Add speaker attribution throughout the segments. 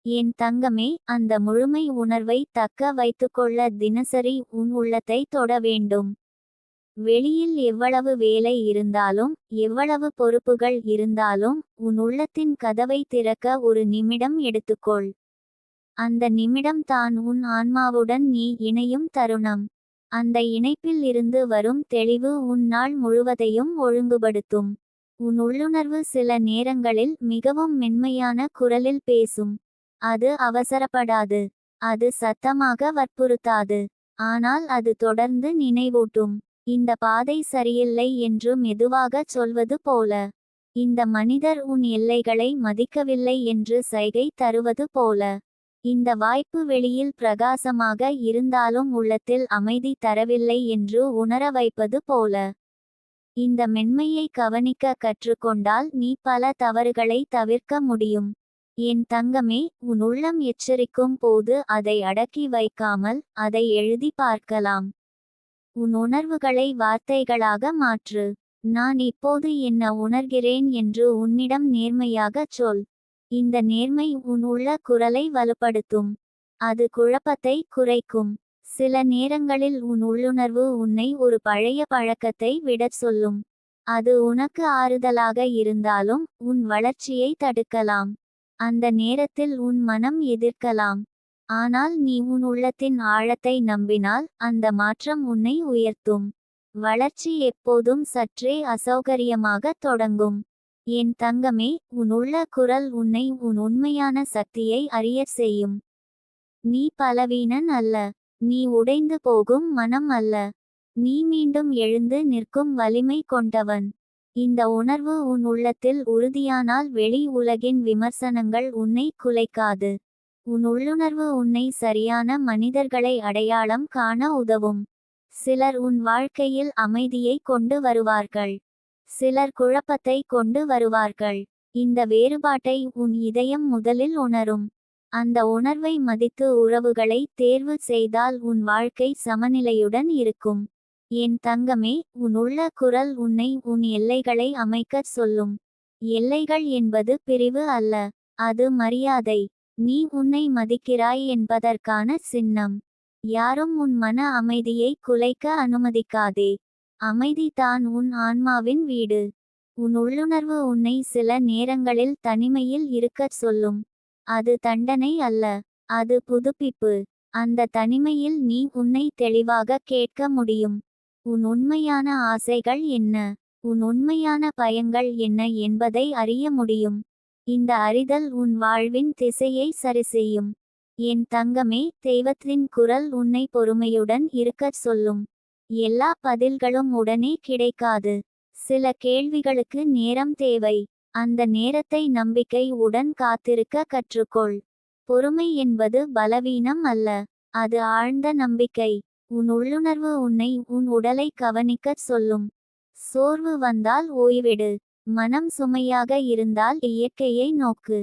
Speaker 1: என் தங்கமே, அந்த முழுமை உணர்வை தக்க வைத்துக்கொள்ள தினசரி உன் உள்ளத்தை தொட வேண்டும். வெளியில் எவ்வளவு வேலை இருந்தாலும், எவ்வளவு பொறுப்புகள் இருந்தாலும், உன் உள்ளத்தின் கதவை திறக்க ஒரு நிமிடம் எடுத்துக்கொள். அந்த நிமிடம் தான் உன் ஆன்மாவுடன் நீ இணையும் தருணம். அந்த இணைப்பில் இருந்து வரும் தெளிவு உன் நாள் முழுவதையும் ஒழுங்குபடுத்தும். உன் உள்ளுணர்வு சில நேரங்களில் மிகவும் மென்மையான குரலில் பேசும். அது அவசரப்படாது. அது சத்தமாக வற்புறுத்தாது. ஆனால் அது தொடர்ந்து நினைவூட்டும். இந்த பாதை சரியில்லை என்று மெதுவாகச் சொல்வது போல. இந்த மனிதர் உன் எல்லைகளை மதிக்கவில்லை என்று சைகை தருவது போல. இந்த வாய்ப்பு வெளியில் பிரகாசமாக இருந்தாலும் உள்ளத்தில் அமைதி தரவில்லை என்று உணர வைப்பது போல. இந்த மென்மையை கவனிக்க கற்றுக்கொண்டால் நீ பல தவறுகளை தவிர்க்க முடியும். என் தங்கமே, உன் உள்ளம் எச்சரிக்கும் போது அதை அடக்கி வைக்காமல் அதை எழுதி பார்க்கலாம். உன் உணர்வுகளை வார்த்தைகளாக மாற்று. நான் இப்போது என்ன உணர்கிறேன் என்று உன்னிடம் நேர்மையாகச் சொல். இந்த நேர்மை உன் உள்ள குரலை வலுப்படுத்தும். அது குழப்பத்தை குறைக்கும். சில நேரங்களில் உன் உள்ளுணர்வு உன்னை ஒரு பழைய பழக்கத்தை விடச் சொல்லும். அது உனக்கு ஆறுதலாக இருந்தாலும் உன் வளர்ச்சியை தடுக்கலாம். அந்த நேரத்தில் உன் மனம் எதிர்க்கலாம். ஆனால் நீ உன் உள்ளத்தின் ஆழத்தை நம்பினால் அந்த மாற்றம் உன்னை உயர்த்தும். வளர்ச்சி எப்போதும் சற்றே அசௌகரியமாக தொடங்கும். என் தங்கமே, உன் உள்ள குரல் உன்னை உன் உண்மையான சக்தியை அறியச் செய்யும். நீ பலவீனன் அல்ல. நீ உடைந்து போகும் மனம் அல்ல. நீ மீண்டும் எழுந்து நிற்கும் வலிமை கொண்டவன். இந்த உணர்வு உன் உள்ளத்தில் உறுதியானால் வெளி உலகின் விமர்சனங்கள் உன்னை குலைக்காது. உன் உள்ளுணர்வு உன்னை சரியான மனிதர்களை அடையாளம் காண உதவும். சிலர் உன் வாழ்க்கையில் அமைதியை கொண்டு வருவார்கள். சிலர் குழப்பத்தை கொண்டு வருவார்கள். இந்த வேறுபாட்டை உன் இதயம் முதலில் உணரும். அந்த உணர்வை மதித்து உறவுகளை தேர்வு செய்தால் உன் வாழ்க்கை சமநிலையுடன் இருக்கும். என் தங்கமே, உன் உள்ள குரல் உன்னை உன் எல்லைகளை அமைக்கச் சொல்லும். எல்லைகள் என்பது பிரிவு அல்ல. அது மரியாதை. நீ உன்னை மதிக்கிறாய் என்பதற்கான சின்னம். யாரும் உன் மன அமைதியை குலைக்க அனுமதிக்காதே. அமைதி தான் உன் ஆன்மாவின் வீடு. உன் உள்ளுணர்வு உன்னை சில நேரங்களில் தனிமையில் இருக்கச் சொல்லும். அது தண்டனை அல்ல. அது புதுப்பிப்பு. அந்த தனிமையில் நீ உன்னை தெளிவாக கேட்க முடியும். உன் உண்மையான ஆசைகள் என்ன? உன் உண்மையான பயங்கள் என்ன என்பதை அறிய முடியும். இந்த அறிதல் உன் வாழ்வின் திசையை சரிசெய்யும். என் தங்கமே, தெய்வத்தின் குரல் உன்னை பொறுமையுடன் இருக்கச் சொல்லும். எல்லா பதில்களும் உடனே கிடைக்காது. சில கேள்விகளுக்கு நேரம் தேவை. அந்த நேரத்தை நம்பிக்கை உடன் காத்திருக்க கற்றுக்கொள். பொறுமை என்பது பலவீனம் அல்ல. அது ஆழ்ந்த நம்பிக்கை. உன் உள்ளுணர்வு உன்னை உன் உடலை கவனிக்கச் சொல்லும். சோர்வு வந்தால் ஓய்வெடு. மனம் சுமையாக இருந்தால் இயற்கையை நோக்கு.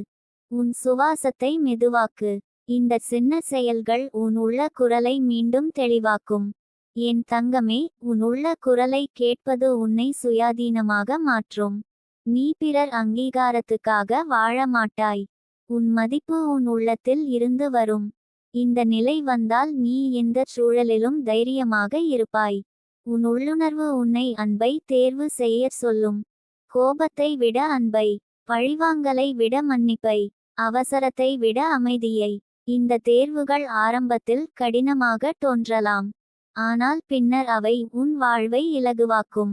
Speaker 1: உன் சுவாசத்தை மெதுவாக்கு. இந்த சின்ன செயல்கள் உன் உள்ள குரலை மீண்டும் தெளிவாக்கும். என் தங்கமே, உன் உள்ள குரலை கேட்பது உன்னை சுயாதீனமாக மாற்றும். நீ பிறர் அங்கீகாரத்துக்காக வாழ மாட்டாய். உன் மதிப்பு உன் உள்ளத்தில் இருந்து வரும். இந்த நிலை வந்தால் நீ எந்த சூழலிலும் தைரியமாக இருப்பாய். உன் உள்ளுணர்வு உன்னை அன்பை தேர்வு செய்யச் சொல்லும். கோபத்தை விட அன்பை, பழிவாங்கலை விட மன்னிப்பை, அவசரத்தை விட அமைதியை. இந்த தேர்வுகள் ஆரம்பத்தில் கடினமாக தோன்றலாம். ஆனால் பின்னர் அவை உன் வாழ்வை இலகுவாக்கும்.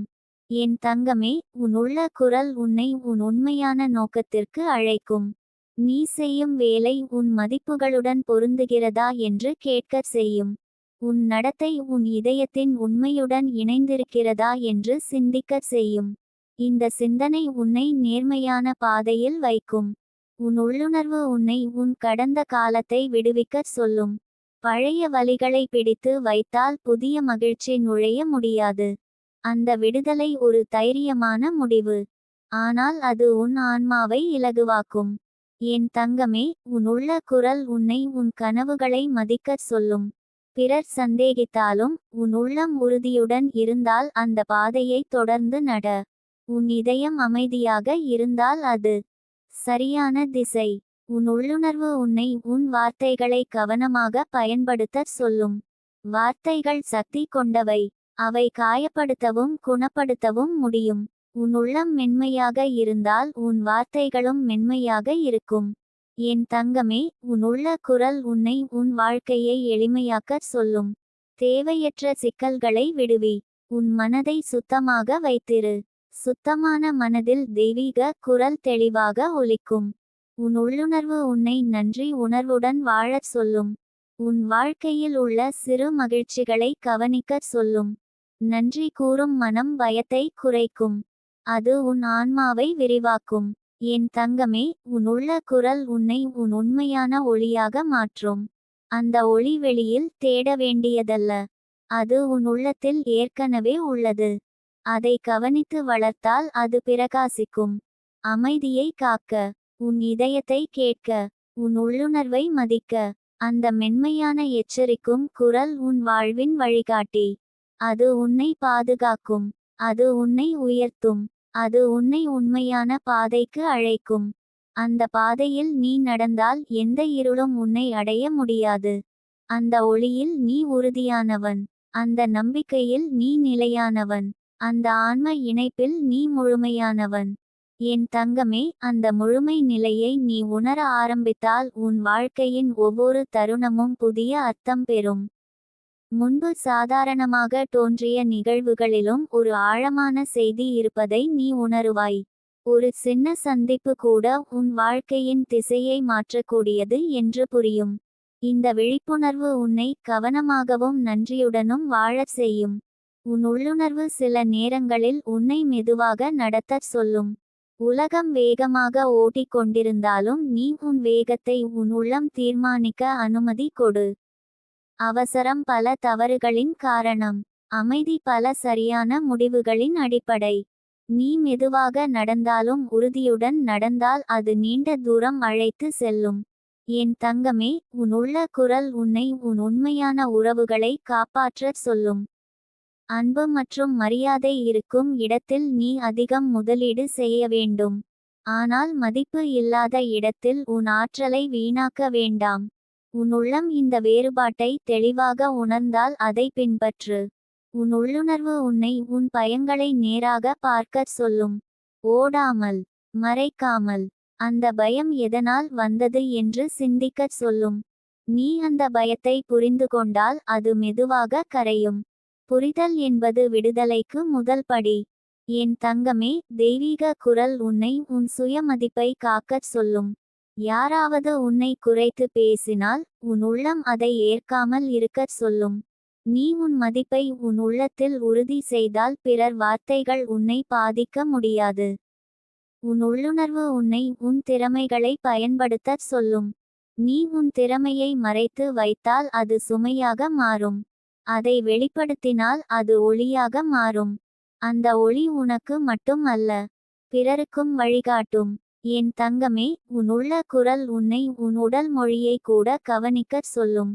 Speaker 1: என் தங்கமே, உன் உள்ள குரல் உன்னை உன் உண்மையான நோக்கத்திற்கு அழைக்கும். நீ செய்யும் வேலை உன் மதிப்புகளுடன் பொருந்துகிறதா என்று கேட்கச் செய்யும். உன் நடத்தை உன் இதயத்தின் உண்மையுடன் இணைந்திருக்கிறதா என்று சிந்திக்கச் செய்யும். இந்த சிந்தனை உன்னை நேர்மையான பாதையில் வைக்கும். உன் உள்ளுணர்வு உன்னை உன் கடந்த காலத்தை விடுவிக்கச் சொல்லும். பழைய வலிகளை பிடித்து வைத்தால் புதிய மகிழ்ச்சி நுழைய முடியாது. அந்த விடுதலை ஒரு தைரியமான முடிவு. ஆனால் அது உன் ஆன்மாவை இலகுவாக்கும். என் தங்கமே, உன் உள்ள குரல் உன்னை உன் கனவுகளை மதிக்கச் சொல்லும். பிறர் சந்தேகித்தாலும் உன் உள்ளம் உறுதியுடன் இருந்தால் அந்த பாதையை தொடர்ந்து நட. உன் இதயம் அமைதியாக இருந்தால் அது சரியான திசை. உன் உள்ளுணர்வு உன்னை உன் வார்த்தைகளை கவனமாக பயன்படுத்தச் சொல்லும். வார்த்தைகள் சக்தி கொண்டவை. அவை காயப்படுத்தவும் குணப்படுத்தவும் முடியும். உன் உள்ளம் மென்மையாக இருந்தால் உன் வார்த்தைகளும் மென்மையாக இருக்கும். என் தங்கமே, உன் உள்ள குரல் உன்னை உன் வாழ்க்கையை எளிமையாக்கச் சொல்லும். தேவையற்ற சிக்கல்களை விடுவி. உன் மனதை சுத்தமாக வைத்திரு. சுத்தமான மனதில் தெய்வீக குரல் தெளிவாக ஒலிக்கும். உன் உள்ளுணர்வு உன்னை நன்றி உணர்வுடன் வாழச் சொல்லும். உன் வாழ்க்கையில் உள்ள சிறு மகிழ்ச்சிகளை கவனிக்கச் சொல்லும். நன்றி கூறும் மனம் பயத்தை குறைக்கும். அது உன் ஆன்மாவை விரிவாக்கும். என் தங்கமே, உன் உள்ள குரல் உன்னை உன் உண்மையான ஒளியாக மாற்றும். அந்த ஒளி வெளியில் தேட வேண்டியதல்ல. அது உன் உள்ளத்தில் ஏற்கனவே உள்ளது. அதை கவனித்து வளர்த்தால் அது பிரகாசிக்கும். அமைதியை காக்க, உன் இதயத்தை கேட்க, உன் உள்ளுணர்வை மதிக்க. அந்த மென்மையான எச்சரிக்கும் குரல் உன் வாழ்வின் வழிகாட்டி. அது உன்னை பாதுகாக்கும். அது உன்னை உயர்த்தும். அது உன்னை உண்மையான பாதைக்கு அழைக்கும். அந்த பாதையில் நீ நடந்தால் எந்த இருளும் உன்னை அடைய முடியாது. அந்த ஒளியில் நீ உறுதியானவன். அந்த நம்பிக்கையில் நீ நிலையானவன். அந்த ஆன்ம இணைப்பில் நீ முழுமையானவன். என் தங்கமே, அந்த முழுமை நிலையை நீ உணர ஆரம்பித்தால் உன் வாழ்க்கையின் ஒவ்வொரு தருணமும் புதிய அர்த்தம் பெறும். முன்பு சாதாரணமாக தோன்றிய நிகழ்வுகளிலும் ஒரு ஆழமான செய்தி இருப்பதை நீ உணருவாய். ஒரு சின்ன சந்திப்பு கூட உன் வாழ்க்கையின் திசையை மாற்றக்கூடியது என்று புரியும். இந்த விழிப்புணர்வு உன்னை கவனமாகவும் நன்றியுடனும் வாழச் செய்யும். உன் உள்ளுணர்வு சில நேரங்களில் உன்னை மெதுவாக நடத்தச் சொல்லும். உலகம் வேகமாக ஓட்டிக் கொண்டிருந்தாலும் நீ உன் வேகத்தை உன் உள்ளம் தீர்மானிக்க அனுமதி கொடு. அவசரம் பல தவறுகளின் காரணம். அமைதி பல சரியான முடிவுகளின் அடிப்படை. நீ மெதுவாக நடந்தாலும் உறுதியுடன் நடந்தால் அது நீண்ட தூரம் அழைத்து செல்லும். என் தங்கமே, உன் உள்ள குரல் உன்னை உன் உண்மையான உறவுகளை காப்பாற்றச் சொல்லும். அன்பு மற்றும் மரியாதை இருக்கும் இடத்தில் நீ அதிகம் முதலீடு செய்ய வேண்டும். ஆனால் மதிப்பு இல்லாத இடத்தில் உன் ஆற்றலை வீணாக்க வேண்டாம். உன் உள்ளம் இந்த வேறுபாட்டை தெளிவாக உணர்ந்தால் அதை பின்பற்று. உன் உள்ளுணர்வு உன்னை உன் பயங்களை நேராக பார்க்கச் சொல்லும். ஓடாமல், மறைக்காமல். அந்த பயம் எதனால் வந்தது என்று சிந்திக்கச் சொல்லும். நீ அந்த பயத்தை புரிந்து கொண்டால் அது மெதுவாக கரையும். புரிதல் என்பது விடுதலைக்கு முதல் படி. என் தங்கமே, தெய்வீக குரல் உன்னை உன் சுயமதிப்பை காக்கச் சொல்லும். யாராவது உன்னை குறைத்து பேசினால் உன் உள்ளம் அதை ஏற்காமல் இருக்கச் சொல்லும். நீ உன் மதிப்பை உன் உள்ளத்தில் உறுதி செய்தால் பிறர் வார்த்தைகள் உன்னை பாதிக்க முடியாது. உன் உள்ளுணர்வு உன்னை உன் திறமைகளை பயன்படுத்தச் சொல்லும். நீ உன் திறமையை மறைத்து வைத்தால் அது சுமையாக மாறும். அதை வெளிப்படுத்தினால் அது ஒளியாக மாறும். அந்த ஒளி உனக்கு மட்டும் அல்ல, பிறருக்கும் வழிகாட்டும். என் தங்கமே, உன் உள்ள குரல் உன்னை உன் உடல் மொழியை கூட கவனிக்கச் சொல்லும்.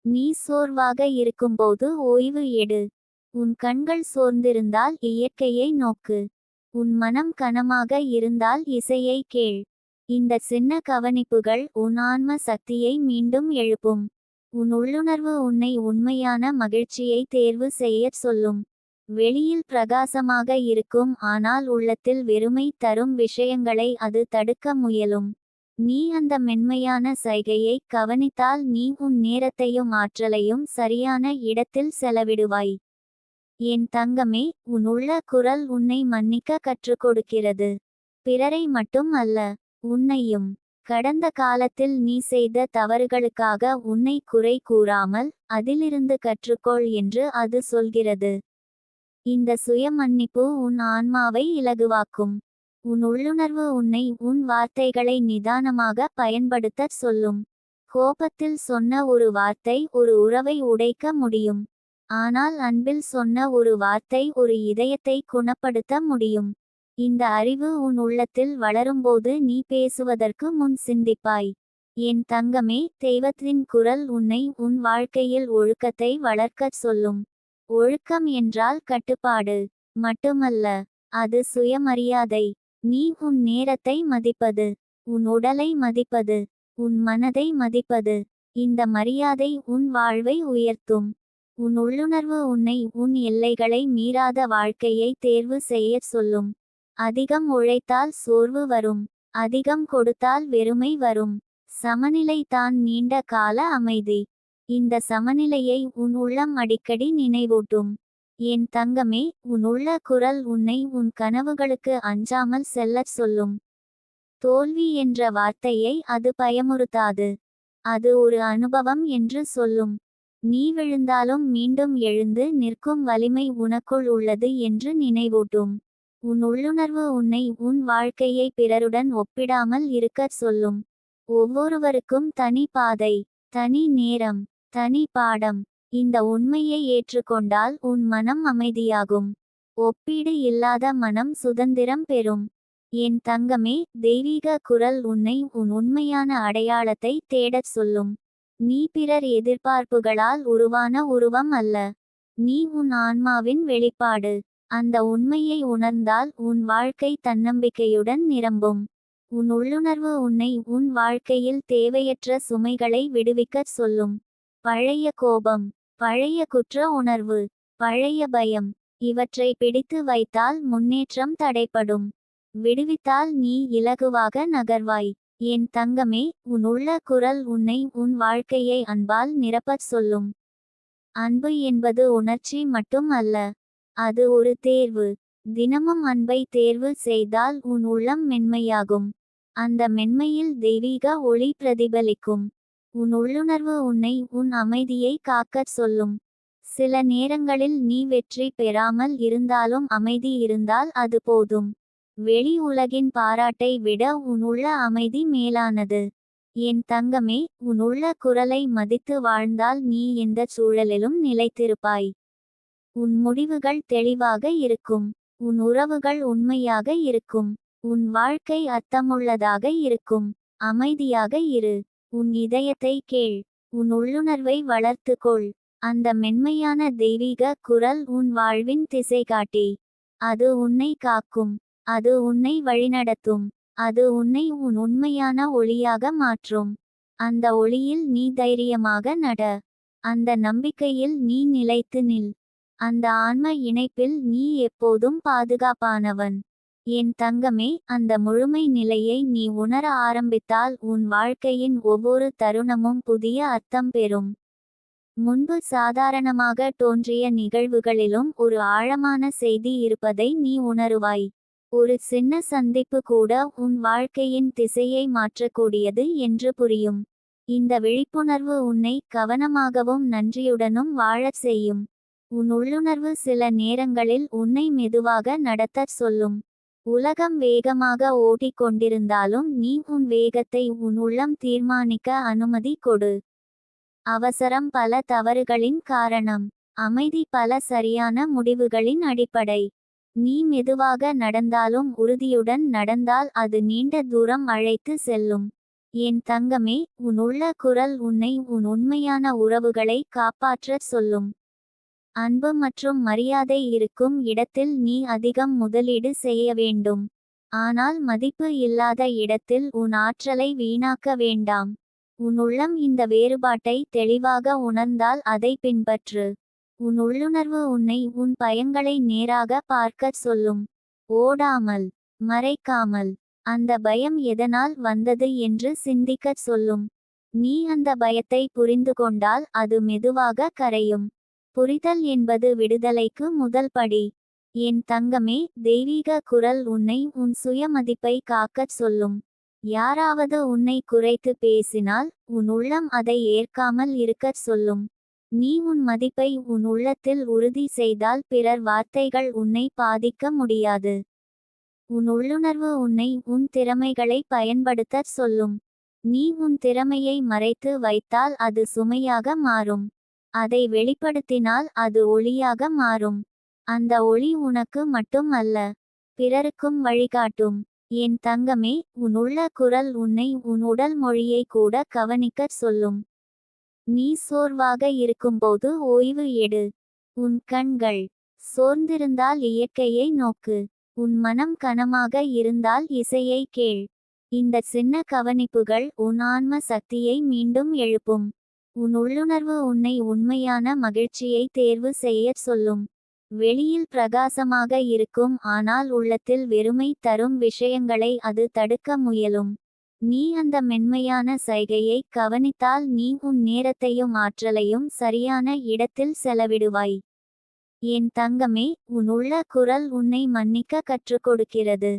Speaker 1: நீ சோர்வாக இருக்கும்போது ஓய்வு எடு. உன் கண்கள் சோர்ந்திருந்தால் இயற்கையை நோக்கு. உன் மனம் கனமாக இருந்தால் இசையை கேள். இந்த சின்ன கவனிப்புகள் உன் ஆன்ம சக்தியை மீண்டும் எழுப்பும். உன் உள்ளுணர்வு உன்னை உண்மையான மகிழ்ச்சியை தேர்வு செய்யச் சொல்லும். வெளியில் பிரகாசமாக இருக்கும் ஆனால் உள்ளத்தில் வெறுமை தரும் விஷயங்களை அது தடுக்க முயலும். நீ அந்த மென்மையான சைகையை கவனித்தால் நீ உன் நேரத்தையும் ஆற்றலையும் சரியான இடத்தில் செலவிடுவாய். என் தங்கமே, உன் உள்ள குரல் உன்னை மன்னிக்க கற்றுக் கொடுக்கிறது. பிறரை மட்டும் அல்ல, உன்னையும். கடந்த காலத்தில் நீ செய்த தவறுகளுக்காக உன்னை குறை கூறாமல் அதிலிருந்து கற்றுக்கொள் என்று அது சொல்கிறது. இந்த சுய மன்னிப்பு உன் ஆன்மாவை இலகுவாக்கும். உன் உள்ளுணர்வு உன்னை உன் வார்த்தைகளை நிதானமாக பயன்படுத்தச் சொல்லும். கோபத்தில் சொன்ன ஒரு வார்த்தை ஒரு உறவை உடைக்க முடியும். ஆனால் அன்பில் சொன்ன ஒரு வார்த்தை ஒரு இதயத்தை குணப்படுத்த முடியும். இந்த அறிவு உன் உள்ளத்தில் வளரும்போது நீ பேசுவதற்கு முன் சிந்திப்பாய். என் தங்கமே, தெய்வத்தின் குரல் உன்னை உன் வாழ்க்கையில் ஒழுக்கத்தை வளர்க்கச் சொல்லும். ஒழுக்கம் என்றால் கட்டுப்பாடு மட்டுமல்ல, அது சுயமரியாதை. நீ உன் நேரத்தை மதிப்பது, உன் உடலை மதிப்பது, உன் மனதை மதிப்பது. இந்த மரியாதை உன் வாழ்வை உயர்த்தும். உன் உள்ளுணர்வு உன்னை உன் எல்லைகளை மீறாத வாழ்க்கையை தேர்வு செய்யச் சொல்லும். அதிகம் உழைத்தால் சோர்வு வரும். அதிகம் கொடுத்தால் வெறுமை வரும். சமநிலை தான் நீண்ட கால அமைதி. இந்த சமநிலையை உன் உள்ளம் அடிக்கடி நினைவூட்டும். என் தங்கமே, உன் உள்ள குரல் உன்னை உன் கனவுகளுக்கு அஞ்சாமல் செல்லச் சொல்லும். தோல்வி என்ற வார்த்தையை அது பயமுறுத்தாது. அது ஒரு அனுபவம் என்று சொல்லும். நீ விழுந்தாலும் மீண்டும் எழுந்து நிற்கும் வலிமை உனக்குள் உள்ளது என்று நினைவூட்டும். உன் உள்ளுணர்வு உன்னை உன் வாழ்க்கையை பிறருடன் ஒப்பிடாமல் இருக்கச் சொல்லும். ஒவ்வொருவருக்கும் தனி பாதை, தனி நேரம், தனி பாடம். இந்த உண்மையை ஏற்றுக்கொண்டால் உன் மனம் அமைதியாகும். ஒப்பீடு இல்லாத மனம் சுதந்திரம் பெறும். என் தங்கமே, தெய்வீக குரல் உன்னை உன் உண்மையான அடையாளத்தை தேடச் சொல்லும். நீ பிறர் எதிர்பார்ப்புகளால் உருவான உருவம் அல்ல. நீ உன் ஆன்மாவின் வெளிப்பாடு. அந்த உண்மையை உணர்ந்தால் உன் வாழ்க்கை தன்னம்பிக்கையுடன் நிரம்பும். உன் உள்ளுணர்வு உன்னை உன் வாழ்க்கையில் தேவையற்ற சுமைகளை விடுவிக்கச் சொல்லும். பழைய கோபம், பழைய குற்ற உணர்வு, பழைய பயம், இவற்றை பிடித்து வைத்தால் முன்னேற்றம் தடைப்படும். விடுவித்தால் நீ இலகுவாக நகர்வாய். என் தங்கமே, உன் உள்ள குரல் உன்னை உன் வாழ்க்கையை அன்பால் நிரப்பச் சொல்லும். அன்பு என்பது உணர்ச்சி மட்டும் அல்ல. அது ஒரு தேர்வு. தினமும் அன்பை தேர்வு செய்தால் உன் உள்ளம் மென்மையாகும். அந்த மென்மையில் தெய்வீக ஒளி பிரதிபலிக்கும். உன் உள்ளுணர்வு உன்னை உன் அமைதியை காக்கச் சொல்லும். சில நேரங்களில் நீ வெற்றி பெறாமல் இருந்தாலும் அமைதி இருந்தால் அது போதும். வெளி உலகின் பாராட்டை விட உன் உள்ள அமைதி மேலானது. என் தங்கமே, உன் உள்ள குரலை மதித்து வாழ்ந்தால் நீ எந்த சூழலிலும் நிலைத்திருப்பாய். உன் முடிவுகள் தெளிவாக இருக்கும். உன் உறவுகள் உண்மையாக இருக்கும். உன் வாழ்க்கை அர்த்தமுள்ளதாக இருக்கும். அமைதியாக இரு. உன் இதயத்தை கேள். உன் உள்ளுணர்வை வளர்த்துக்கொள். அந்த மென்மையான தெய்வீக குரல் உன் வாழ்வின் திசைகாட்டி. அது உன்னை காக்கும். அது உன்னை வழிநடத்தும். அது உன்னை உன் உண்மையான ஒளியாக மாற்றும். அந்த ஒளியில் நீ தைரியமாக நட. அந்த நம்பிக்கையில் நீ நிலைத்து நில். அந்த ஆன்ம இணைப்பில் நீ எப்போதும் பாதுகாப்பானவன். என் தங்கமே, அந்த முழுமை நிலையை நீ உணர ஆரம்பித்தால் உன் வாழ்க்கையின் ஒவ்வொரு தருணமும் புதிய அர்த்தம் பெறும். முன்பு சாதாரணமாக தோன்றிய நிகழ்வுகளிலும் ஒரு ஆழமான செய்தி இருப்பதை நீ உணருவாய். ஒரு சின்ன சந்திப்பு கூட உன் வாழ்க்கையின் திசையை மாற்றக்கூடியது என்று புரியும். இந்த விழிப்புணர்வு உன்னை கவனமாகவும் நன்றியுடனும் வாழச் செய்யும். உன் உள்ளுணர்வு சில நேரங்களில் உன்னை மெதுவாக நடத்தச் சொல்லும். உலகம் வேகமாக ஓடிக்கொண்டிருந்தாலும் நீ உன் வேகத்தை உன் உள்ளம் தீர்மானிக்க அனுமதி கொடு. அவசரம் பல தவறுகளின் காரணம். அமைதி பல சரியான முடிவுகளின் அடிப்படை. நீ மெதுவாக நடந்தாலும் உறுதியுடன் நடந்தால் அது நீண்ட தூரம் அழைத்து செல்லும். என் தங்கமே, உன் உள்ள குரல் உன்னை உன் உண்மையான உறவுகளை காப்பாற்றச் சொல்லும். அன்பு மற்றும் மரியாதை இருக்கும் இடத்தில் நீ அதிகம் முதலீடு செய்ய வேண்டும். ஆனால் மதிப்பு இல்லாத இடத்தில் உன் ஆற்றலை வீணாக்க வேண்டாம். உன் உள்ளம் இந்த வேறுபாட்டை தெளிவாக உணர்ந்தால் அதை பின்பற்று. உன் உள்ளுணர்வு உன்னை உன் பயங்களை நேராக பார்க்கச் சொல்லும். ஓடாமல், மறைக்காமல். அந்த பயம் எதனால் வந்தது என்று சிந்திக்கச் சொல்லும். நீ அந்த பயத்தை புரிந்து கொண்டால் அது மெதுவாக கரையும். புரிதல் என்பது விடுதலைக்கு முதல் படி. என் தங்கமே, தெய்வீக குரல் உன்னை உன் சுயமதிப்பை காக்கச் சொல்லும். யாராவது உன்னை குறைத்து பேசினால் உன் உள்ளம் அதை ஏற்காமல் இருக்கச் சொல்லும். நீ உன் மதிப்பை உன் உள்ளத்தில் உறுதி செய்தால் பிறர் வார்த்தைகள் உன்னை பாதிக்க முடியாது. உன் உள்ளுணர்வு உன்னை உன் திறமைகளை பயன்படுத்தச் சொல்லும். நீ உன் திறமையை மறைத்து வைத்தால் அது சுமையாக மாறும். அதை வெளிப்படுத்தினால் அது ஒளியாக மாறும். அந்த ஒளி உனக்கு மட்டும் அல்ல, பிறருக்கும் வழிகாட்டும். என் தங்கமே, உன் உள்ள குரல் உன்னை உன் உடல் மொழியை கூட கவனிக்கச் சொல்லும். நீ சோர்வாக இருக்கும்போது ஓய்வு எடு. உன் கண்கள் சோர்ந்திருந்தால் இயற்கையை நோக்கு. உன் மனம் கனமாக இருந்தால் இசையை கேள். இந்த சின்ன கவனிப்புகள் உன் ஆன்ம சக்தியை மீண்டும் எழுப்பும். உன் உள்ளுணர்வு உன்னை உண்மையான மகிழ்ச்சியை தேர்வு செய்யச் சொல்லும். வெளியில் பிரகாசமாக இருக்கும், ஆனால் உள்ளத்தில் வெறுமை தரும் விஷயங்களை அது தடுக்க முயலும். நீ அந்த மென்மையான சைகையை கவனித்தால் நீ உன் நேரத்தையும் ஆற்றலையும் சரியான இடத்தில் செலவிடுவாய். என் தங்கமே, உன் உள்ள குரல் உன்னை மன்னிக்க கற்றுக் கொடுக்கிறது.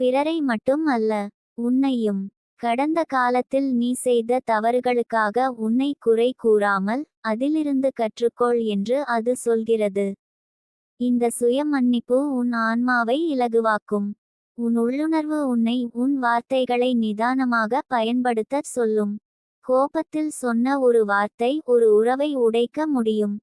Speaker 1: பிறரை மட்டும் அல்ல, உன்னையும். கடந்த காலத்தில் நீ செய்த தவறுகளுக்காக உன்னை குறை கூறாமல் அதிலிருந்து கற்றுக்கொள் என்று அது சொல்கிறது. இந்த சுய மன்னிப்பு உன் ஆன்மாவை இலகுவாக்கும். உன் உள்ளுணர்வு உன்னை உன் வார்த்தைகளை நிதானமாக பயன்படுத்தச் சொல்லும். கோபத்தில் சொன்ன ஒரு வார்த்தை ஒரு உறவை உடைக்க முடியும்.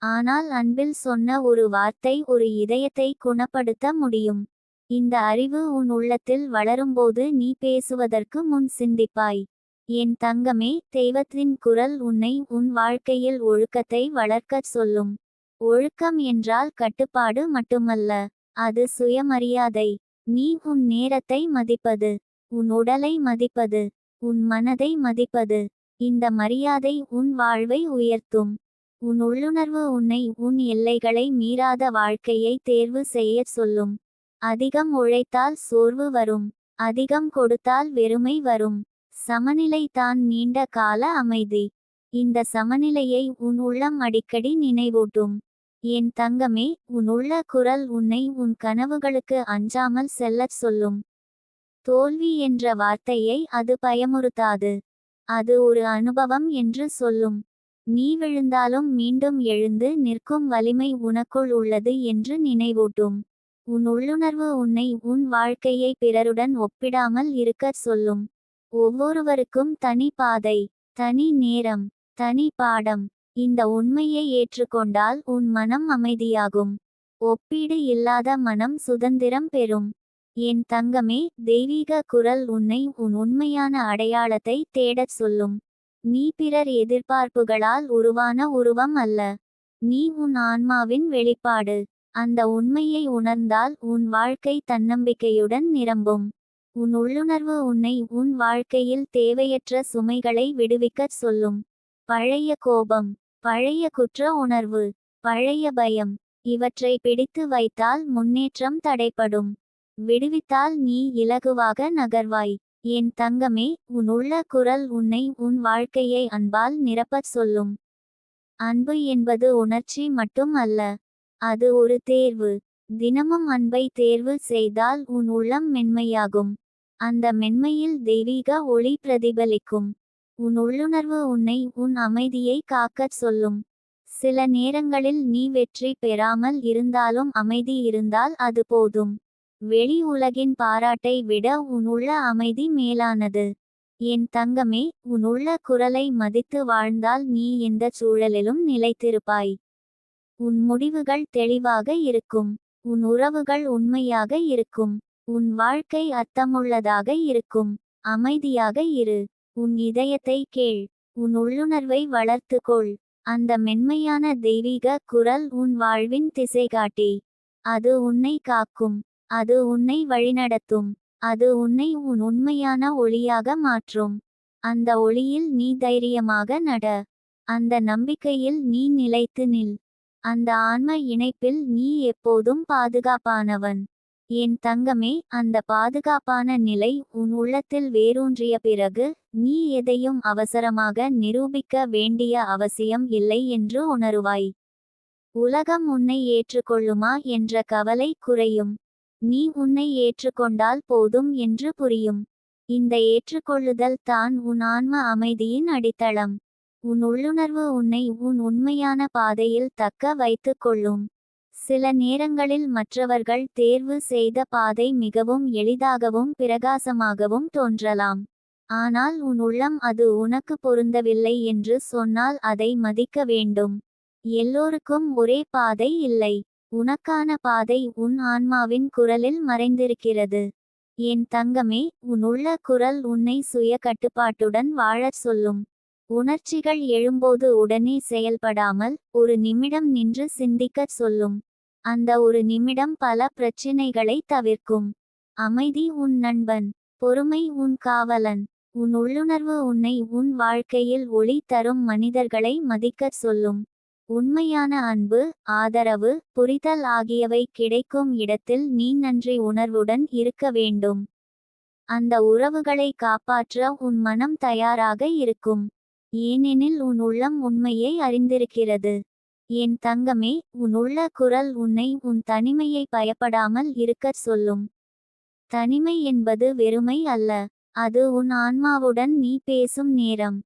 Speaker 1: ஆனால் அன்பில் சொன்ன ஒரு வார்த்தை ஒரு இதயத்தை குணப்படுத்த முடியும். இந்த அறிவு உன் உள்ளத்தில் வளரும்போது நீ பேசுவதற்கு முன் சிந்திப்பாய். என் தங்கமே, தெய்வத்தின் குரல் உன்னை உன் வாழ்க்கையில் ஒழுக்கத்தை வளர்க்கச் சொல்லும். ஒழுக்கம் என்றால் கட்டுப்பாடு மட்டுமல்ல, அது சுயமரியாதை. நீ உன் நேரத்தை மதிப்பது, உன் உடலை மதிப்பது, உன் மனதை மதிப்பது. இந்த மரியாதை உன் வாழ்வை உயர்த்தும். உன் உள்ளுணர்வு உன்னை உன் எல்லைகளை மீறாத வாழ்க்கையை தேர்வு செய்யச் சொல்லும். அதிகம் உழைத்தால் சோர்வு வரும், அதிகம் கொடுத்தால் வெறுமை வரும். சமநிலை தான் நீண்ட கால அமைதி. இந்த சமநிலையை உன் உள்ளம் அடிக்கடி நினைவூட்டும். என் தங்கமே, உன் உள்ள குரல் உன்னை உன் கனவுகளுக்கு அஞ்சாமல் செல்லச் சொல்லும். தோல்வி என்ற வார்த்தையை அது பயமுறுத்தாது. அது ஒரு அனுபவம் என்று சொல்லும். நீ விழுந்தாலும் மீண்டும் எழுந்து நிற்கும் வலிமை உனக்குள் உள்ளது என்று நினைவூட்டும். உன் உள்ளுணர்வு உன்னை உன் வாழ்க்கையை பிறருடன் ஒப்பிடாமல் இருக்கச் சொல்லும். ஒவ்வொருவருக்கும் தனி பாதை, தனி நேரம், தனி பாடம். இந்த உண்மையை ஏற்றுக்கொண்டால் உன் மனம் அமைதியாகும். ஒப்பீடு இல்லாத மனம் சுதந்திரம் பெறும். என் தங்கமே, தெய்வீக குரல் உன்னை உன் உண்மையான அடையாளத்தை தேடச் சொல்லும். நீ பிறர் எதிர்பார்ப்புகளால் உருவான உருவம் அல்ல. நீ உன் ஆன்மாவின் வெளிப்பாடு. அந்த உண்மையை உணர்ந்தால் உன் வாழ்க்கை தன்னம்பிக்கையுடன் நிரம்பும். உன் உள்ளுணர்வு உன்னை உன் வாழ்க்கையில் தேவையற்ற சுமைகளை விடுவிக்கச் சொல்லும். பழைய கோபம், பழைய குற்ற உணர்வு, பழைய பயம், இவற்றை பிடித்து வைத்தால் முன்னேற்றம் தடைப்படும். விடுவித்தால் நீ இலகுவாக நகர்வாய். என் தங்கமே, உன் உள்ள குரல் உன்னை உன் வாழ்க்கையை அன்பால் நிரப்பச் சொல்லும். அன்பு என்பது உணர்ச்சி மட்டும் அல்ல, அது ஒரு தேர்வு. தினமும் அன்பை தேர்வு செய்தால் உன் உள்ளம் மென்மையாகும். அந்த மென்மையில் தெய்வீக ஒளி பிரதிபலிக்கும். உன் உள்ளுணர்வு உன்னை உன் அமைதியை காக்கச் சொல்லும். சில நேரங்களில் நீ வெற்றி பெறாமல் இருந்தாலும் அமைதி இருந்தால் அது போதும். வெளி உலகின் பாராட்டை விட உன் உள்ள அமைதி மேலானது. என் தங்கமே, உன் உள்ள குரலை மதித்து வாழ்ந்தால் நீ எந்த சூழலிலும் நிலைத்திருப்பாய். உன் முடிவுகள் தெளிவாக இருக்கும். உன் உறவுகள் உண்மையாக இருக்கும். உன் வாழ்க்கை அர்த்தமுள்ளதாக இருக்கும். அமைதியாக இரு. உன் இதயத்தை கேள். உன் உள்ளுணர்வை வளர்த்துக்கொள். அந்த மென்மையான தெய்வீக குரல் உன் வாழ்வின் திசைகாட்டி. அது உன்னை காக்கும். அது உன்னை வழிநடத்தும். அது உன்னை உன் உண்மையான ஒளியாக மாற்றும். அந்த ஒளியில் நீ தைரியமாக நட. அந்த நம்பிக்கையில் நீ நிலைத்து நில். அந்த ஆன்ம இணைப்பில் நீ எப்போதும் பாதுகாப்பானவன். என் தங்கமே, அந்த பாதுகாப்பான நிலை உன் உள்ளத்தில் வேரூன்றிய பிறகு நீ எதையும் அவசரமாக நிரூபிக்க வேண்டிய அவசியம் இல்லை என்று உணருவாய். உலகம் உன்னை ஏற்றுக்கொள்ளுமா என்ற கவலை குறையும். நீ உன்னை ஏற்றுக்கொண்டால் போதும் என்று புரியும். இந்த ஏற்றுக்கொள்ளுதல் தான் உன் ஆன்ம அமைதியின் அடித்தளம். உன் உள்ளுணர்வு உன்னை உன் உண்மையான பாதையில் தக்க வைத்துக் கொள்ளும். சில நேரங்களில் மற்றவர்கள் தேர்வு செய்த பாதை மிகவும் எளிதாகவும் பிரகாசமாகவும் தோன்றலாம். ஆனால் உன் உள்ளம் அது உனக்கு பொருந்தவில்லை என்று சொன்னால் அதை மதிக்க வேண்டும். எல்லோருக்கும் ஒரே பாதை இல்லை. உனக்கான பாதை உன் ஆன்மாவின் குரலில் மறைந்திருக்கிறது. என் தங்கமே, உன் உள்ள குரல் உன்னை சுய கட்டுப்பாட்டுடன் வாழச் சொல்லும். உணர்ச்சிகள் எழும்போது உடனே செயல்படாமல் ஒரு நிமிடம் நின்று சிந்திக்கச் சொல்லும். அந்த ஒரு நிமிடம் பல பிரச்சினைகளை தவிர்க்கும். அமைதி உன் நண்பன். பொறுமை உன் காவலன். உன் உள்ளுணர்வு உன்னை உன் வாழ்க்கையில் ஒளி தரும் மனிதர்களை மதிக்கச் சொல்லும். உண்மையான அன்பு, ஆதரவு, புரிதல் ஆகியவை கிடைக்கும் இடத்தில் நீ நன்றி உணர்வுடன் இருக்க வேண்டும். அந்த உறவுகளை காப்பாற்ற உன் மனம் தயாராக இருக்கும். ஏனெனில் உன் உள்ளம் உண்மையை அறிந்திருக்கிறது. என் தங்கமே, உன் உள்ள குரல் உன்னை உன் தனிமையை பயப்படாமல் இருக்கச் சொல்லும். தனிமை என்பது வெறுமை அல்ல, அது உன் ஆன்மாவுடன் நீ பேசும் நேரம்.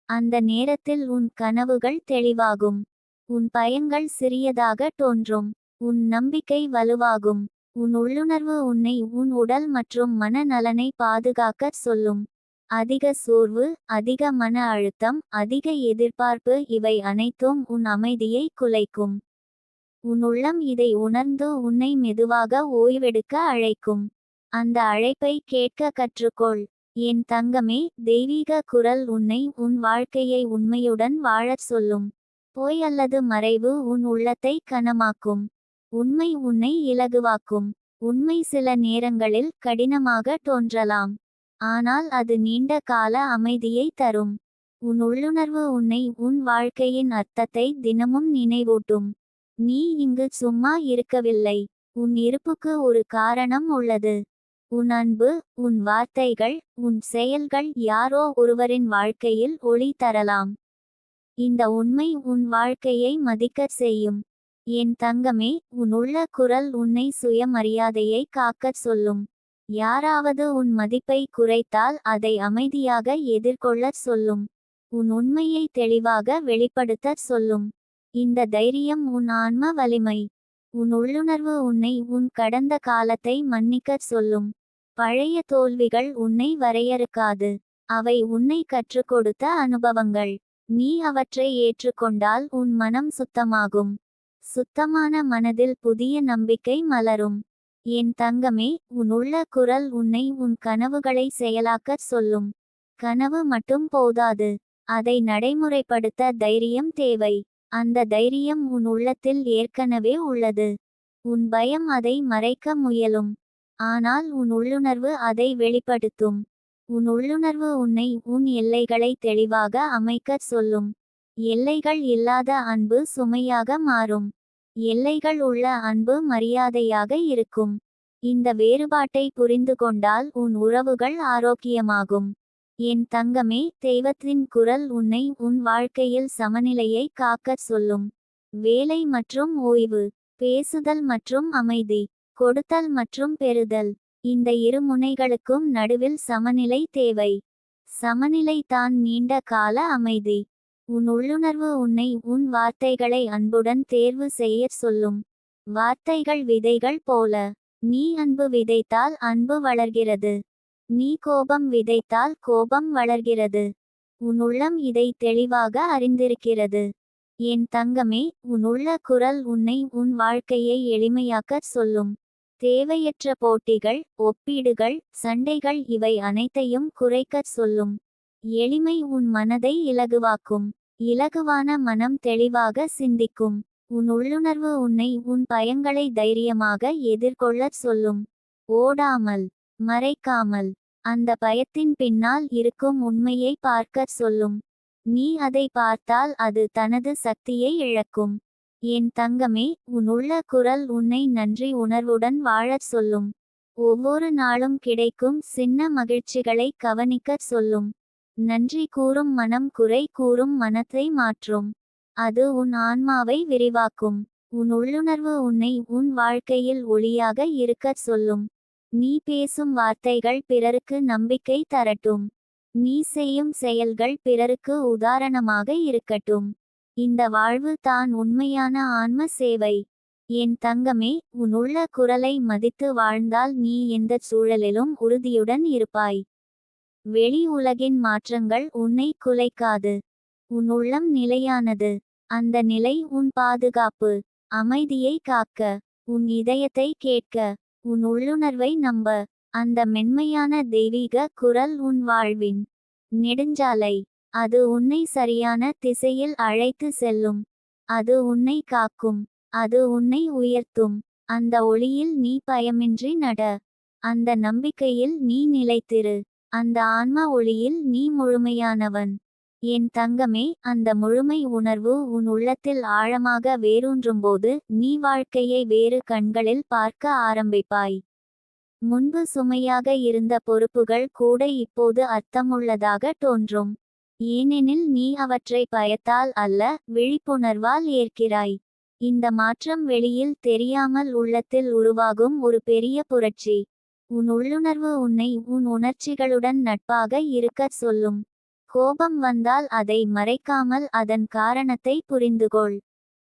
Speaker 1: அந்த நேரத்தில் உன் கனவுகள் தெளிவாகும். உன் பயங்கள் சிறியதாக தோன்றும். உன் நம்பிக்கை வலுவாகும். உன் உள்ளுணர்வு உன்னை உன் உடல் மற்றும் மன நலனை பாதுகாக்கச் சொல்லும். அதிக சோர்வு, அதிக மன அழுத்தம், அதிக எதிர்பார்ப்பு இவை அனைத்தும் உன் அமைதியை குலைக்கும். உன் உள்ளம் இதை உணர்ந்து உன்னை மெதுவாக ஓய்வெடுக்க அழைக்கும். அந்த அழைப்பை கேட்க கற்றுக்கொள். என் தங்கமே, தெய்வீக குரல் உன்னை உன் வாழ்க்கையை உண்மையுடன் வாழச் சொல்லும். பொய் அல்லது மறைவு உன் உள்ளத்தை கனமாக்கும். உண்மை உன்னை இலகுவாக்கும். உண்மை சில நேரங்களில் கடினமாக தோன்றலாம், ஆனால் அது நீண்ட கால அமைதியை தரும். உன் உள்ளுணர்வு உன்னை உன் வாழ்க்கையின் அர்த்தத்தை தினமும் நினைவூட்டும். நீ இங்கு சும்மா இருக்கவில்லை. உன் இருப்புக்கு ஒரு காரணம் உள்ளது. உன் அன்பு, உன் வார்த்தைகள், உன் செயல்கள் யாரோ ஒருவரின் வாழ்க்கையில் ஒளி தரலாம். இந்த உண்மை உன் வாழ்க்கையை மதிக்கச் செய்யும். என் தங்கமே, உன் உள்ள குரல் உன்னை சுயமரியாதையை காக்கச் சொல்லும். யாராவது உன் மதிப்பை குறைத்தால் அதை அமைதியாக எதிர்கொள்ளச் சொல்லும். உன் உண்மையை தெளிவாக வெளிப்படுத்தச் சொல்லும். இந்த தைரியம் உன் ஆன்ம வலிமை. உன் உள்ளுணர்வு உன்னை உன் கடந்த காலத்தை மன்னிக்கச் சொல்லும். பழைய தோல்விகள் உன்னை வரையறுக்காது. அவை உன்னை கற்றுக் கொடுத்த அனுபவங்கள். நீ அவற்றை ஏற்றுக்கொண்டால் உன் மனம் சுத்தமாகும். சுத்தமான மனதில் புதிய நம்பிக்கை மலரும். என் தங்கமே, உன் உள்ள குரல் உன்னை உன் கனவுகளை செயலாக்கச் சொல்லும். கனவு மட்டும் போதாது, அதை நடைமுறைப்படுத்த தைரியம் தேவை. அந்த தைரியம் உன் உள்ளத்தில் ஏற்கனவே உள்ளது. உன் பயம் அதை மறைக்க முயலும், ஆனால் உன் உள்ளுணர்வு அதை வெளிப்படுத்தும். உன் உள்ளுணர்வு உன்னை உன் எல்லைகளை தெளிவாக அமைக்கச் சொல்லும். எல்லைகள் இல்லாத அன்பு சுமையாக மாறும். எல்லைகள் உள்ள அன்பு மரியாதையாக இருக்கும். இந்த வேறுபாட்டை புரிந்து கொண்டால் உன் உறவுகள் ஆரோக்கியமாகும். என் தங்கமே, தெய்வத்தின் குரல் உன்னை உன் வாழ்க்கையில் சமநிலையை காக்கச் சொல்லும். வேலை மற்றும் ஓய்வு, பேசுதல் மற்றும் அமைதி, கொடுத்தல் மற்றும் பெறுதல், இந்த இரு முனைகளுக்கும் நடுவில் சமநிலை தேவை. சமநிலை தான் நீண்ட கால அமைதி. உன் உள்ளுணர்வு உன்னை உன் வார்த்தைகளை அன்புடன் தேர்வு செய்யச் சொல்லும். வார்த்தைகள் விதைகள் போல. நீ அன்பு விதைத்தால் அன்பு வளர்கிறது. நீ கோபம் விதைத்தால் கோபம் வளர்கிறது. உன் உள்ளம் இதை தெளிவாக அறிந்திருக்கிறது. என் தங்கமே, உன் உள்ள குரல் உன்னை உன் வாழ்க்கையை எளிமையாக்கச் சொல்லும். தேவையற்ற போட்டிகள், ஒப்பீடுகள், சண்டைகள் இவை அனைத்தையும் குறைக்கச் சொல்லும். எளிமை உன் மனதை இலகுவாக்கும். இலகுவான மனம் தெளிவாக சிந்திக்கும். உன் உள்ளுணர்வு உன்னை உன் பயங்களை தைரியமாக எதிர்கொள்ளச் சொல்லும். ஓடாமல், மறைக்காமல், அந்த பயத்தின் பின்னால் இருக்கும் உண்மையை பார்க்கச் சொல்லும். நீ அதை பார்த்தால் அது தனது சக்தியை இழக்கும். என் தங்கமே, உன் உள்ள குரல் உன்னை நன்றி உணர்வுடன் வாழச் சொல்லும். ஒவ்வொரு நாளும் கிடைக்கும் சின்ன மகிழ்ச்சிகளை கவனிக்கச் சொல்லும். நன்றி கூறும் மனம் குறை கூறும் மனத்தை மாற்றும். அது உன் ஆன்மாவை விரிவாக்கும். உன் உள்ளுணர்வு உன்னை உன் வாழ்க்கையில் ஒளியாக இருக்கச் சொல்லும். நீ பேசும் வார்த்தைகள் பிறருக்கு நம்பிக்கை தரட்டும். நீ செய்யும் செயல்கள் பிறருக்கு உதாரணமாக இருக்கட்டும். இந்த வாழ்வு தான் உண்மையான ஆன்ம சேவை. என் தங்கமே, உன் உள்ள குரலை மதித்து வாழ்ந்தால் நீ எந்தச் சூழலிலும் உறுதியுடன் இருப்பாய். வெளி உலகின் மாற்றங்கள் உன்னை குலைக்காது. உன் உள்ளம் நிலையானது. அந்த நிலை உன் பாதுகாப்பு. அமைதியை காக்க, உன் இதயத்தை கேட்க, உன் உள்ளுணர்வை நம்ப. அந்த மென்மையான தெய்வீக குரல் உன் வாழ்வின் நெடுஞ்சாலை. அது உன்னை சரியான திசையில் அழைத்து செல்லும். அது உன்னை காக்கும். அது உன்னை உயர்த்தும். அந்த ஒளியில் நீ பயமின்றி நட. அந்த நம்பிக்கையில் நீ நிலைத்திரு. அந்த ஆன்ம ஒளியில் நீ முழுமையானவன். என் தங்கமே, அந்த முழுமை உணர்வு உன் உள்ளத்தில் ஆழமாக வேரூன்றும்போது நீ வாழ்க்கையை வேறு கண்களில் பார்க்க ஆரம்பிப்பாய். முன்பு சுமையாக இருந்த பொறுப்புகள் கூட இப்போது அர்த்தமுள்ளதாக தோன்றும். ஏனெனில் நீ அவற்றை பயத்தால் அல்ல, விழிப்புணர்வால் ஏற்கிறாய். இந்த மாற்றம் வெளியில் தெரியாமல் உள்ளத்தில் உருவாகும் ஒரு பெரிய புரட்சி. உன் உள்ளுணர்வு உன்னை உன் உணர்ச்சிகளுடன் நட்பாக இருக்கச் சொல்லும். கோபம் வந்தால் அதை மறைக்காமல் அதன் காரணத்தை புரிந்துகொள்.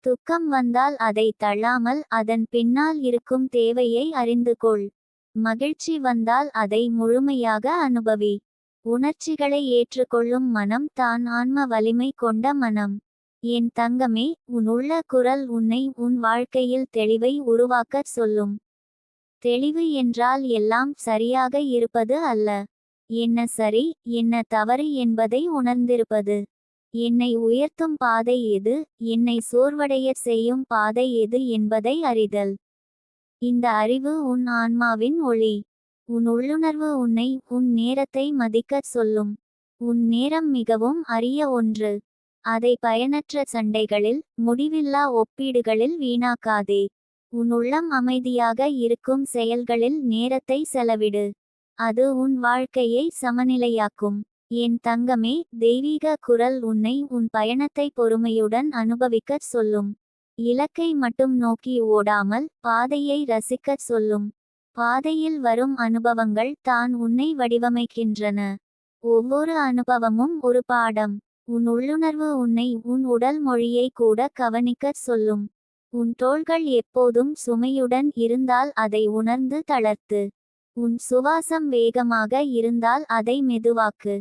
Speaker 1: துக்கம் வந்தால் அதை தள்ளாமல் அதன் பின்னால் இருக்கும் தேவையை அறிந்துகொள். மகிழ்ச்சி வந்தால் அதை முழுமையாக அனுபவி. உணர்ச்சிகளை ஏற்றுக்கொள்ளும் மனம் தான் ஆன்ம வலிமை கொண்ட மனம். என் தங்கமே, உன் உள்ள குரல் உன்னை உன் வாழ்க்கையில் தெளிவை உருவாக்கச் சொல்லும். தெளிவு என்றால் எல்லாம் சரியாக இருப்பது அல்ல. என்ன சரி, என்ன தவறு என்பதை உணர்ந்திருப்பது. என்னை உயர்த்தும் பாதை எது, என்னை சோர்வடையச் செய்யும் பாதை எது என்பதை அறிதல். இந்த அறிவு உன் ஆன்மாவின் ஒளி. உன் உள்ளுணர்வு உன்னை உன் நேரத்தை மதிக்கச் சொல்லும். உன் நேரம் மிகவும் அரிய ஒன்று. அதை பயனற்ற சண்டைகளில், முடிவில்லா ஒப்பீடுகளில் வீணாக்காதே. உன் உள்ளம் அமைதியாக இருக்கும் செயல்களில் நேரத்தை செலவிடு. அது உன் வாழ்க்கையை சமநிலையாக்கும். என் தங்கமே, தெய்வீக குரல் உன்னை உன் பயணத்தை பொறுமையுடன் அனுபவிக்கச் சொல்லும். இலக்கை மட்டும் நோக்கி ஓடாமல் பாதையை ரசிக்கச் சொல்லும். பாதையில் வரும் அனுபவங்கள் தான் உன்னை வடிவமைக்கின்றன. ஒவ்வொரு அனுபவமும் ஒரு பாடம். உன் உள்ளுணர்வு உன்னை உன் உடல் மொழியை கூட கவனிக்கச் சொல்லும். உன் தோள்கள் எப்போதும் சுமையுடன் இருந்தால் அதை உணர்ந்து தளர்த்து. உன் சுவாசம் வேகமாக இருந்தால் அதை மெதுவாக்கு.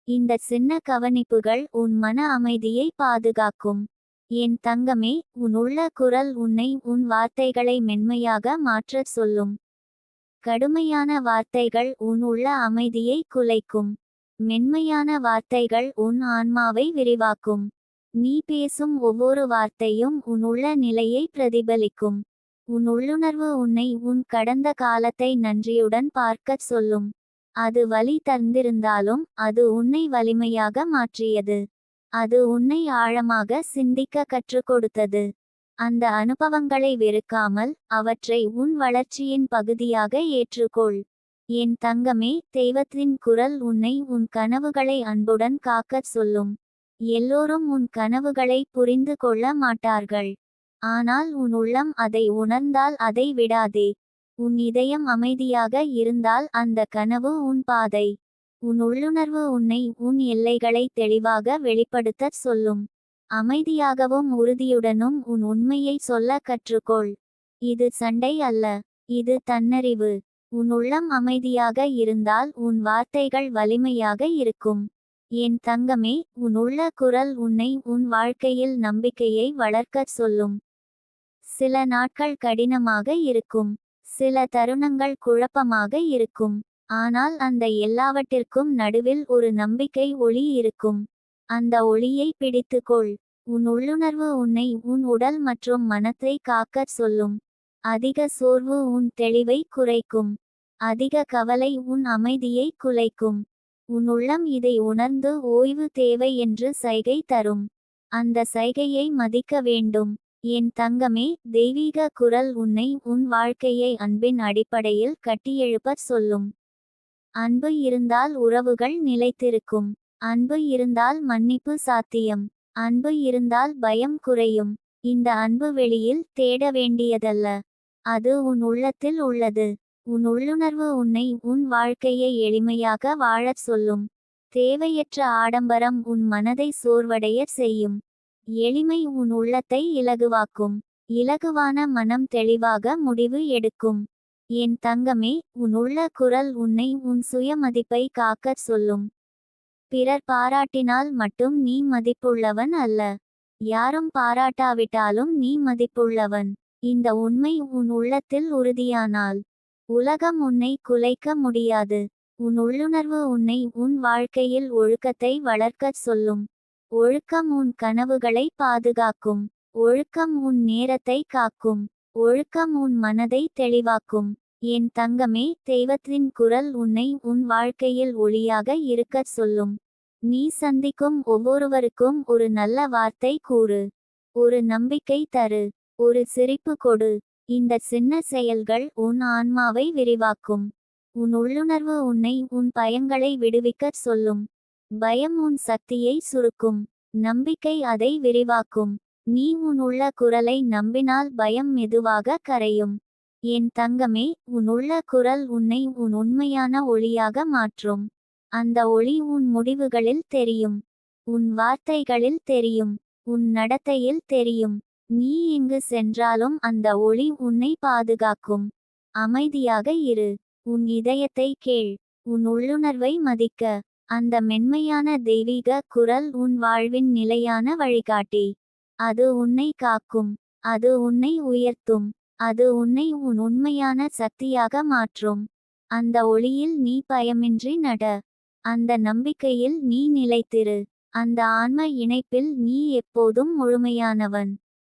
Speaker 1: இந்த சின்ன கவனிப்புகள் உன் மன அமைதியை பாதுகாக்கும். என் தங்கமே, உன் உள்ள குரல் உன்னை உன் வார்த்தைகளை மென்மையாக மாற்றச் சொல்லும். கடுமையான வார்த்தைகள் உன் உள்ள அமைதியை குலைக்கும். மென்மையான வார்த்தைகள் உன் ஆன்மாவை விரிவாக்கும். நீ பேசும் ஒவ்வொரு வார்த்தையும் உன் உள்ள நிலையை பிரதிபலிக்கும். உன் உள்ளுணர்வு உன்னை உன் கடந்த காலத்தை நன்றியுடன் பார்க்கச் சொல்லும். அது வலி தந்திருந்தாலும் அது உன்னை வலிமையாக மாற்றியது. அது உன்னை ஆழமாக சிந்திக்க கற்றுக் கொடுத்தது. அந்த அனுபவங்களை வெறுக்காமல் அவற்றை உன் வளர்ச்சியின் பகுதியாக ஏற்றுக்கொள். என் தங்கமே, தெய்வத்தின் குரல் உன்னை உன் கனவுகளை அன்புடன் காக்கச் சொல்லும். எல்லோரும் உன் கனவுகளை புரிந்து கொள்ள மாட்டார்கள். ஆனால் உன் உள்ளம் அதை உணர்ந்தால் அதை விடாதே. உன் இதயம் அமைதியாக இருந்தால் அந்த கனவு உன் பாதை. உன் உள்ளுணர்வு உன்னை உன் எல்லைகளை தெளிவாக வெளிப்படுத்தச் சொல்லும். அமைதியாகவும் உறுதியுடனும் உன் உண்மையை சொல்ல கற்றுக்கொள். இது சண்டை அல்ல, இது தன்னறிவு. உன் உள்ளம் அமைதியாக இருந்தால் உன் வார்த்தைகள் வலிமையாக இருக்கும். என் தங்கமே, உன் உள்ள குரல் உன்னை உன் வாழ்க்கையில் நம்பிக்கையை வளர்க்கச் சொல்லும். சில நாட்கள் கடினமாக இருக்கும். சில தருணங்கள் குழப்பமாக இருக்கும். ஆனால் அந்த எல்லாவற்றிற்கும் நடுவில் ஒரு நம்பிக்கை ஒளி இருக்கும். அந்த ஒளியை பிடித்துக்கொள். உன் உள்ளுணர்வு உன்னை உன் உடல் மற்றும் மனத்தை காக்கச் சொல்லும். அதிக சோர்வு உன் தெளிவை குறைக்கும். அதிக கவலை உன் அமைதியை குலைக்கும். உன் உள்ளம் இதை உணர்ந்து ஓய்வு தேவை என்று சைகை தரும். அந்த சைகையை மதிக்க வேண்டும். என் தங்கமே, தெய்வீக குரல் உன்னை உன் வாழ்க்கையை அன்பின் அடிப்படையில் கட்டியெழுப்பச் சொல்லும். அன்பு இருந்தால் உறவுகள் நிலைத்திருக்கும். அன்பு இருந்தால் மன்னிப்பு சாத்தியம். அன்பு இருந்தால் பயம் குறையும். இந்த அன்பு வெளியில் தேட வேண்டியதல்ல. அது உன் உள்ளத்தில் உள்ளது. உன் உள்ளுணர்வு உன்னை உன் வாழ்க்கையை எளிமையாக வாழச் சொல்லும். தேவையற்ற ஆடம்பரம் உன் மனதை சோர்வடைய செய்யும். எளிமை உன் உள்ளத்தை இலகுவாக்கும். இலகுவான மனம் தெளிவாக முடிவு எடுக்கும். என் தங்கமே, உன் உள்ள குரல் உன்னை உன் சுய மதிப்பை காக்கச் சொல்லும். பிறர் பாராட்டினால் மட்டும் நீ மதிப்புள்ளவன் அல்ல. யாரும் பாராட்டாவிட்டாலும் நீ மதிப்புள்ளவன். இந்த உண்மை உன் உள்ளத்தில் உறுதியானால் உலகம் உன்னை குலைக்க முடியாது. உன் உள்ளுணர்வு உன்னை உன் வாழ்க்கையில் ஒழுக்கத்தை வளர்க்கச் சொல்லும். ஒழுக்கம் உன் கனவுகளை பாதுகாக்கும். ஒழுக்கம் உன் நேரத்தை காக்கும். ஒழுக்கம் உன் மனதை தெளிவாக்கும். என் தங்கமே, தெய்வத்தின் குரல் உன்னை உன் வாழ்க்கையில் ஒளியாக இருக்கச் சொல்லும். நீ சந்திக்கும் ஒவ்வொருவருக்கும் ஒரு நல்ல வார்த்தை கூறு. ஒரு நம்பிக்கை தரு. ஒரு சிரிப்பு கொடு. இந்த சின்ன செயல்கள் உன் ஆன்மாவை விரிவாக்கும். உன் உள்ளுணர்வு உன்னை உன் பயங்களை விடுவிக்கச் சொல்லும். பயம் உன் சக்தியை சுருக்கும். நம்பிக்கை அதை விரிவாக்கும். நீ உன் உள்ள குரலை நம்பினால் பயம் மெதுவாக கரையும். என் தங்கமே, உன் உள்ள குரல் உன்னை உன் உண்மையான ஒளியாக மாற்றும். அந்த ஒளி உன் முடிவுகளில் தெரியும். உன் வார்த்தைகளில் தெரியும். உன் நடத்தையில் தெரியும். நீ எங்கு சென்றாலும் அந்த ஒளி உன்னை பாதுகாக்கும். அமைதியாக இரு. உன் இதயத்தை கேள். உன் உள்ளுணர்வை மதிக்க. அந்த மென்மையான தெய்வீக குரல் உன் வாழ்வின் நிலையான வழிகாட்டி. அது உன்னை காக்கும். அது உன்னை உயர்த்தும். அது உன்னை உன் உண்மையான சக்தியாக மாற்றும். அந்த ஒளியில் நீ பயமின்றி நட. அந்த நம்பிக்கையில் நீ நிலைத்திரு. அந்த ஆன்ம இணைப்பில் நீ எப்போதும் முழுமையானவன்.